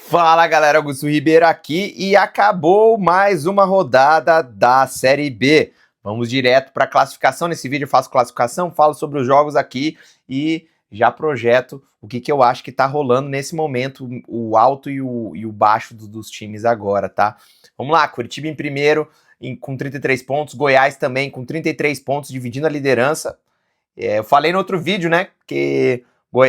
Fala galera, Augusto Ribeiro aqui e acabou mais uma rodada da Série B. Vamos direto para a classificação. Nesse vídeo eu faço classificação, falo sobre os jogos aqui e já projeto o que eu acho que está rolando nesse momento, o alto e o baixo dos times agora, tá? Vamos lá, Curitiba em primeiro com 33 pontos, Goiás também com 33 pontos, dividindo a liderança. Eu falei no outro vídeo, né, que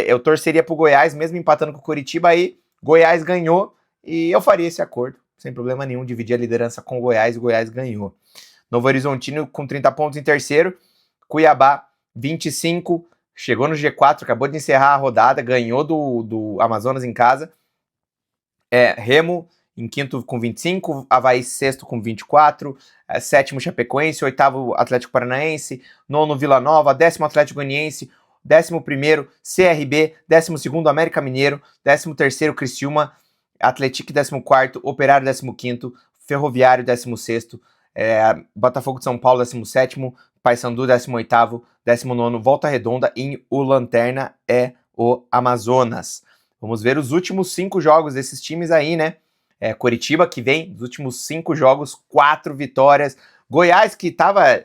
eu torceria pro Goiás, mesmo empatando com o Curitiba, aí Goiás ganhou e eu faria esse acordo, sem problema nenhum, dividir a liderança com o Goiás ganhou. Novo Horizontino com 30 pontos em terceiro, Cuiabá 25, chegou no G4, acabou de encerrar a rodada, ganhou do Amazonas em casa. Remo em quinto com 25, Avaí sexto com 24, sétimo Chapecoense, oitavo Atlético Paranaense, nono Vila Nova, décimo Atlético Goianiense, 11º CRB, 12º América Mineiro, 13º Criciúma, Atlético 14º, Operário 15º, Ferroviário 16º, Botafogo de São Paulo 17º, Paysandu 18º, 19º Volta Redonda e o Lanterna é o Amazonas. Vamos ver os últimos 5 jogos desses times aí, né? Curitiba que vem, dos últimos 5 jogos, 4 vitórias. Goiás que tava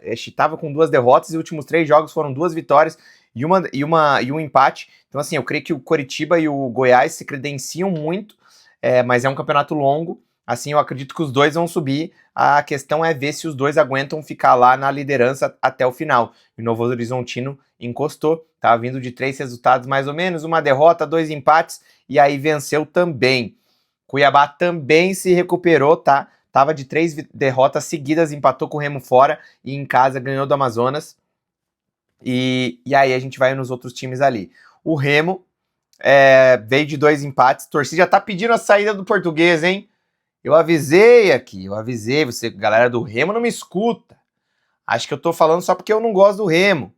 com 2 derrotas e os últimos 3 jogos foram 2 vitórias e um empate. Então, assim, eu creio que o Curitiba e o Goiás se credenciam muito, mas é um campeonato longo. Assim, eu acredito que os dois vão subir. A questão é ver se os dois aguentam ficar lá na liderança até o final. O Novo Horizontino encostou, tá vindo de 3 resultados mais ou menos, uma derrota, 2 empates, e aí venceu também. Cuiabá também se recuperou, tá? Tava de 3 derrotas seguidas, empatou com o Remo fora e em casa ganhou do Amazonas. E aí a gente vai nos outros times ali. O Remo veio de 2 empates. A torcida já tá pedindo a saída do Português, hein? Eu avisei aqui, você, galera do Remo não me escuta. Acho que eu tô falando só porque eu não gosto do Remo.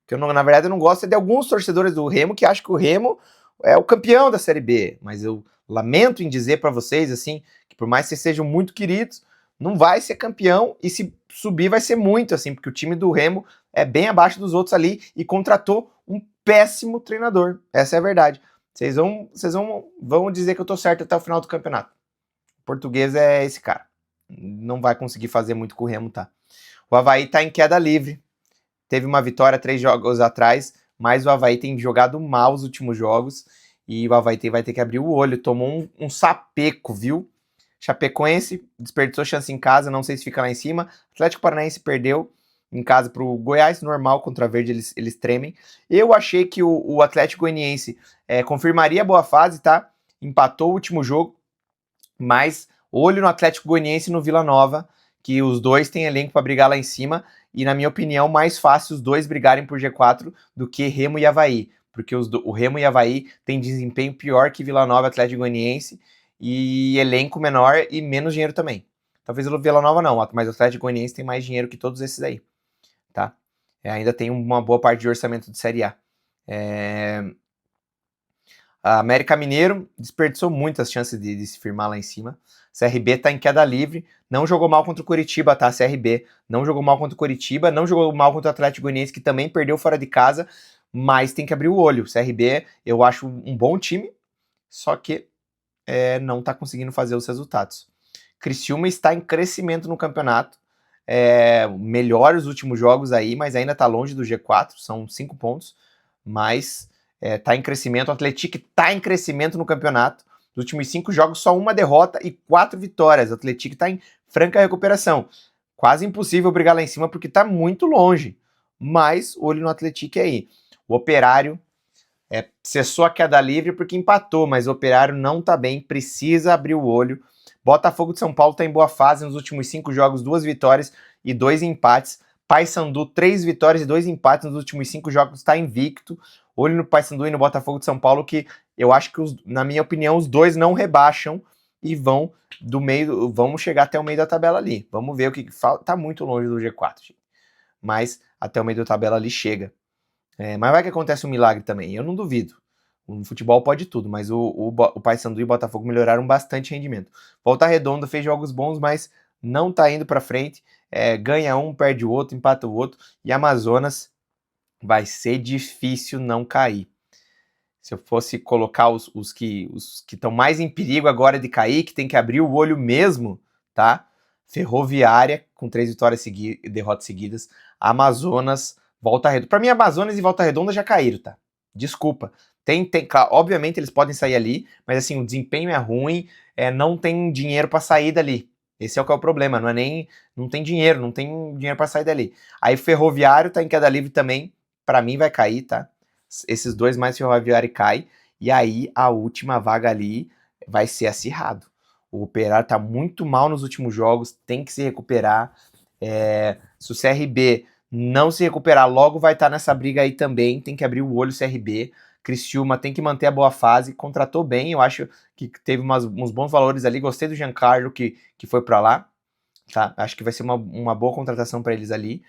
Que na verdade eu não gosto de alguns torcedores do Remo que acham que o Remo é o campeão da Série B. Mas eu lamento em dizer para vocês, assim, que por mais que vocês sejam muito queridos, não vai ser campeão e se subir vai ser muito, assim, porque o time do Remo é bem abaixo dos outros ali e contratou um péssimo treinador. Essa é a verdade. Vocês vão dizer que eu tô certo até o final do campeonato. O Português é esse cara. Não vai conseguir fazer muito com o Remo, tá? O Avaí tá em queda livre. Teve uma vitória 3 jogos atrás, mas o Avaí tem jogado mal os últimos jogos e o Avaí vai ter que abrir o olho. Tomou um sapeco, viu? Chapecoense desperdiçou chance em casa, não sei se fica lá em cima. Atlético Paranaense perdeu em casa pro Goiás, normal, contra a Verde eles tremem. Eu achei que o Atlético Goianiense confirmaria a boa fase, tá? Empatou o último jogo, mas olho no Atlético Goianiense e no Vila Nova, que os dois têm elenco para brigar lá em cima, e na minha opinião, mais fácil os dois brigarem por G4 do que Remo e Avaí, porque o Remo e Avaí têm desempenho pior que Vila Nova e Atlético Goianiense, e elenco menor e menos dinheiro também. Talvez o Vila Nova não, mas o Atlético Goianiense tem mais dinheiro que todos esses aí, tá? Ainda tem uma boa parte de orçamento de Série A. A América Mineiro desperdiçou muitas chances de se firmar lá em cima. CRB tá em queda livre, não jogou mal contra o Curitiba, tá? CRB não jogou mal contra o Curitiba, não jogou mal contra o Atlético Goianiense, que também perdeu fora de casa, mas tem que abrir o olho. CRB eu acho um bom time, só que não tá conseguindo fazer os resultados. Criciúma está em crescimento no campeonato, melhora os últimos jogos aí, mas ainda tá longe do G4, são 5 pontos, mas tá em crescimento. O Atlético tá em crescimento no campeonato. Nos últimos 5 jogos, só uma derrota e 4 vitórias. O Atlético tá em franca recuperação. Quase impossível brigar lá em cima porque tá muito longe. Mas olho no Atlético aí. O Operário cessou a queda livre porque empatou, mas o Operário não tá bem, precisa abrir o olho. Botafogo de São Paulo tá em boa fase nos últimos 5 jogos, 2 vitórias e 2 empates. Paysandu, 3 vitórias e 2 empates nos últimos 5 jogos, tá invicto. Olho no Paysandu e no Botafogo de São Paulo, que eu acho que, na minha opinião, os dois não rebaixam e vão chegar até o meio da tabela ali. Vamos ver o que falta. Tá muito longe do G4, gente. Mas até o meio da tabela ali chega. Mas vai que acontece um milagre também, eu não duvido. O futebol pode tudo, mas o Paysandu e o Botafogo melhoraram bastante rendimento. Volta Redonda fez jogos bons, mas não tá indo pra frente. Ganha um, perde o outro, empata o outro. E Amazonas vai ser difícil não cair. Se eu fosse colocar os que estão mais em perigo agora de cair, que tem que abrir o olho mesmo, tá? Ferroviária, com 3 derrotas seguidas. Amazonas, Volta Redonda. Pra mim, Amazonas e Volta Redonda já caíram, tá? Desculpa. Claro, obviamente eles podem sair ali, mas assim, o desempenho é ruim, não tem dinheiro para sair dali. Esse é o que é o problema, não tem dinheiro para sair dali. Aí Ferroviário tá em queda livre também, para mim vai cair, tá? Esses dois mais Ferroviário cai, e aí a última vaga ali vai ser acirrado. O Operário tá muito mal nos últimos jogos, tem que se recuperar. Se o CRB não se recuperar, logo vai estar nessa briga aí também, tem que abrir o olho o CRB. Criciúma tem que manter a boa fase, contratou bem, eu acho que teve uns bons valores ali, gostei do Giancarlo que foi para lá, tá? Acho que vai ser uma boa contratação para eles ali.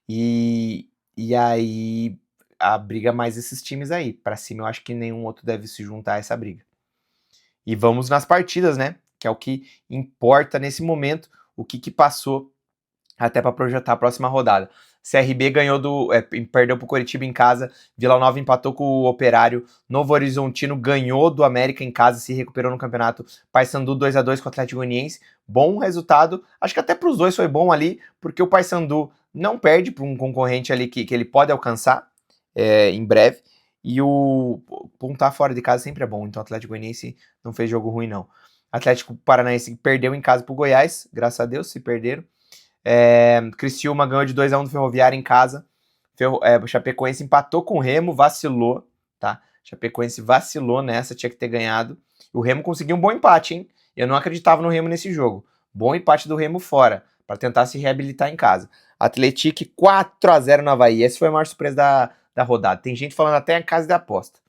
E aí a briga mais esses times aí, para cima eu acho que nenhum outro deve se juntar a essa briga. E vamos nas partidas, né? Que é o que importa nesse momento, o que passou até para projetar a próxima rodada. CRB perdeu para o Coritiba em casa, Vila Nova empatou com o Operário, Novo Horizontino ganhou do América em casa, se recuperou no campeonato, Paysandu 2-2 com o Atlético Goianiense, bom resultado, acho que até para os dois foi bom ali, porque o Paysandu não perde para um concorrente ali que ele pode alcançar em breve, e o pontar fora de casa sempre é bom, então o Atlético Goianiense não fez jogo ruim não. Atlético Paranaense perdeu em casa para o Goiás, graças a Deus, se perderam. Criciúma ganhou de 2-1 do Ferroviário em casa. O Chapecoense empatou com o Remo, vacilou, tá? Chapecoense vacilou nessa, tinha que ter ganhado. O Remo conseguiu um bom empate, hein? Eu não acreditava no Remo nesse jogo. Bom empate do Remo fora, para tentar se reabilitar em casa. Atlético 4-0 no Avaí. Essa foi a maior surpresa da rodada. Tem gente falando até em casa de aposta.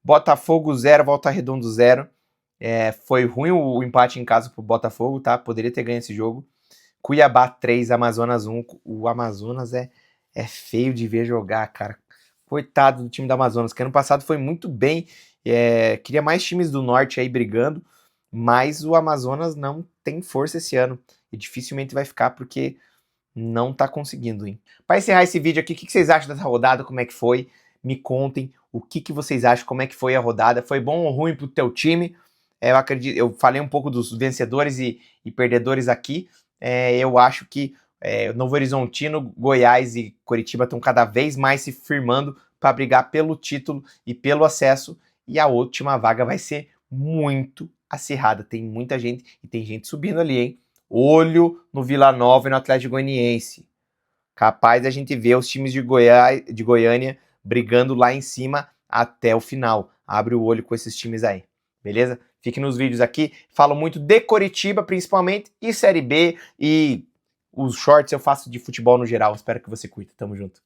Botafogo 0, Volta Redondo 0. Foi ruim o empate em casa pro Botafogo, tá? Poderia ter ganho esse jogo. Cuiabá 3, Amazonas 1. O Amazonas é feio de ver jogar, cara. Coitado do time do Amazonas, que ano passado foi muito bem. Queria mais times do norte aí brigando, mas o Amazonas não tem força esse ano. E dificilmente vai ficar porque não tá conseguindo, hein? Para encerrar esse vídeo aqui, o que vocês acham dessa rodada? Como é que foi? Me contem o que vocês acham, como é que foi a rodada. Foi bom ou ruim pro teu time? Eu falei um pouco dos vencedores e perdedores aqui. Eu acho que Novo Horizontino, Goiás e Coritiba estão cada vez mais se firmando para brigar pelo título e pelo acesso, e a última vaga vai ser muito acirrada. Tem muita gente e tem gente subindo ali, hein? Olho no Vila Nova e no Atlético Goianiense. Capaz da gente ver os times de Goiânia brigando lá em cima até o final. Abre o olho com esses times aí, beleza? Fique nos vídeos aqui. Falo muito de Coritiba, principalmente, e Série B, e os shorts eu faço de futebol no geral. Espero que você curta. Tamo junto.